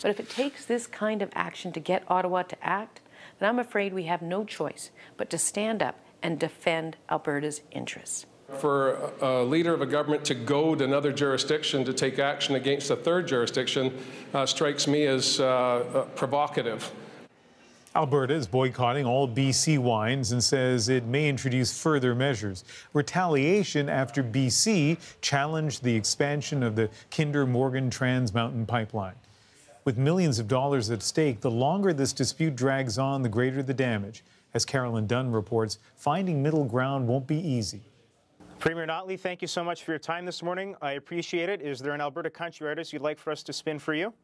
But if it takes this kind of action to get Ottawa to act, then I'm afraid we have no choice but to stand up and defend Alberta's interests. For a leader of a government to goad another jurisdiction to take action against a third jurisdiction strikes me as provocative. Alberta is boycotting all BC wines and says it may introduce further measures. Retaliation after BC challenged the expansion of the Kinder Morgan Trans Mountain Pipeline. With millions of dollars at stake, the longer this dispute drags on, the greater the damage. As Carolyn Dunn reports, finding middle ground won't be easy. Premier Notley, thank you so much for your time this morning. I appreciate it. Is there an Alberta country artist you'd like for us to spin for you?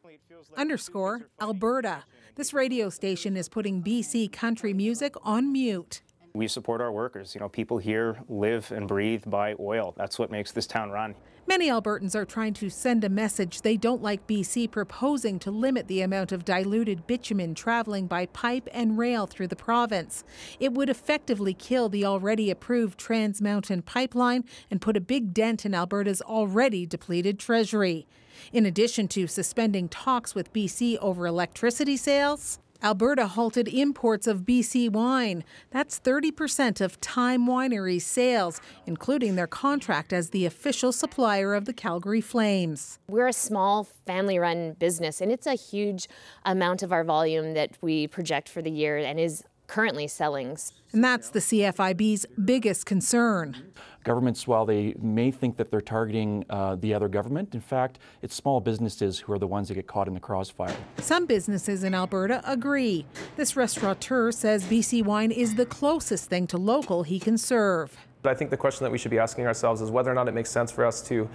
Underscore Alberta. This radio station is putting BC country music on mute. We support our workers. You know, people here live and breathe by oil. That's what makes this town run. Many Albertans are trying to send a message they don't like BC proposing to limit the amount of diluted bitumen traveling by pipe and rail through the province. It would effectively kill the already approved Trans Mountain Pipeline and put a big dent in Alberta's already depleted treasury. In addition to suspending talks with BC over electricity sales, Alberta halted imports of BC wine. That's 30% of Time Winery's sales, including their contract as the official supplier of the Calgary Flames. We're a small family-run business, and it's a huge amount of our volume that we project for the year and is currently selling. And that's the CFIB's biggest concern. Governments, while they may think that they're targeting the other government, in fact, it's small businesses who are the ones that get caught in the crossfire. Some businesses in Alberta agree. This restaurateur says BC wine is the closest thing to local he can serve. I think the question that we should be asking ourselves is whether or not it makes sense for us to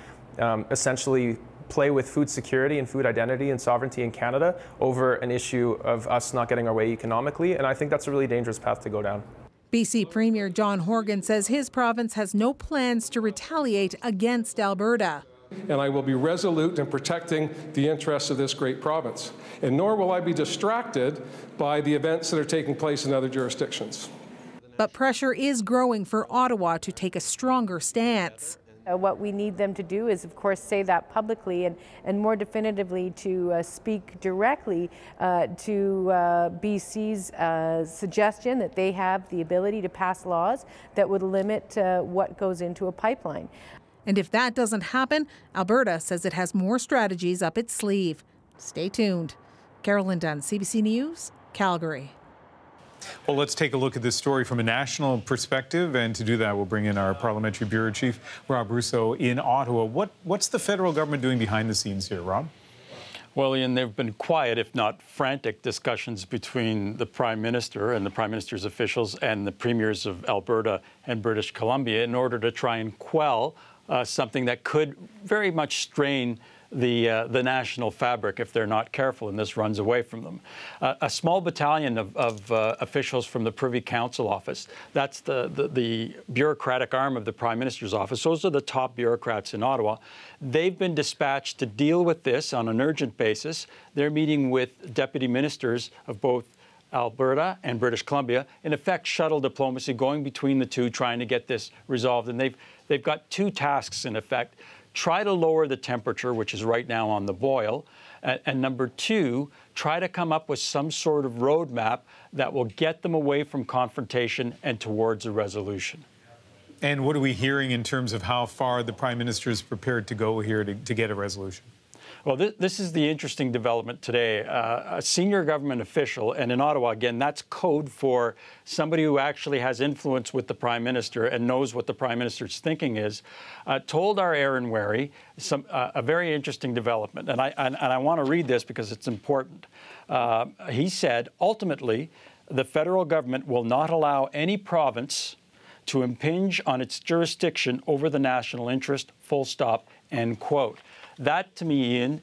essentially play with food security and food identity and sovereignty in Canada over an issue of us not getting our way economically, and I think that's a really dangerous path to go down. BC Premier John Horgan says his province has no plans to retaliate against Alberta. And I will be resolute in protecting the interests of this great province. And nor will I be distracted by the events that are taking place in other jurisdictions. But pressure is growing for Ottawa to take a stronger stance. What we need them to do is, of course, say that publicly and more definitively to speak directly to BC's suggestion that they have the ability to pass laws that would limit what goes into a pipeline. And if that doesn't happen, Alberta says it has more strategies up its sleeve. Stay tuned. Carolyn Dunn, CBC News, Calgary. Well, let's take a look at this story from a national perspective, and to do that, we'll bring in our Parliamentary Bureau Chief, Rob Russo, in Ottawa. What's the federal government doing behind the scenes here, Rob? Well, Ian, there have been quiet, if not frantic, discussions between the Prime Minister and the Prime Minister's officials and the Premiers of Alberta and British Columbia in order to try and quell something that could very much strain the national fabric if they're not careful, and this runs away from them. A small battalion of officials from the Privy Council office, that's the bureaucratic arm of the Prime Minister's office, those are the top bureaucrats in Ottawa. They've been dispatched to deal with this on an urgent basis. They're meeting with deputy ministers of both Alberta and British Columbia, in effect shuttle diplomacy going between the two, trying to get this resolved. And they've got two tasks in effect. Try to lower the temperature, which is right now on the boil. And number two, try to come up with some sort of roadmap that will get them away from confrontation and towards a resolution. And what are we hearing in terms of how far the Prime Minister is prepared to go here to get a resolution? Well, this is the interesting development today. A senior government official, and in Ottawa, again, that's code for somebody who actually has influence with the Prime Minister and knows what the Prime Minister's thinking is, told our Aaron Wary a very interesting development. And I want to read this because it's important. He said, ultimately, the federal government will not allow any province to impinge on its jurisdiction over the national interest, full stop, end quote. That, to me, Ian,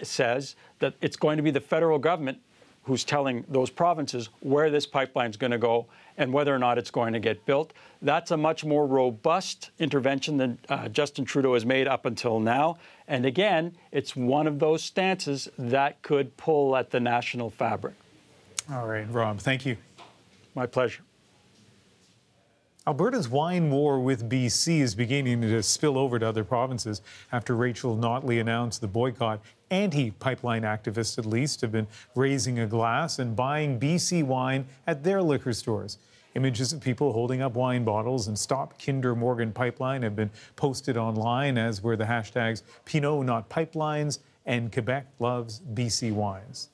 says that it's going to be the federal government who's telling those provinces where this pipeline is going to go and whether or not it's going to get built. That's a much more robust intervention than Justin Trudeau has made up until now. And again, it's one of those stances that could pull at the national fabric. All right, Rob, thank you. My pleasure. Alberta's wine war with BC is beginning to spill over to other provinces after Rachel Notley announced the boycott Anti-pipeline activists, at least, have been raising a glass and buying BC wine at their liquor stores. Images of people holding up wine bottles and Stop Kinder Morgan Pipeline have been posted online, as were the hashtags Pinot Not Pipelines and Quebec Loves BC Wines.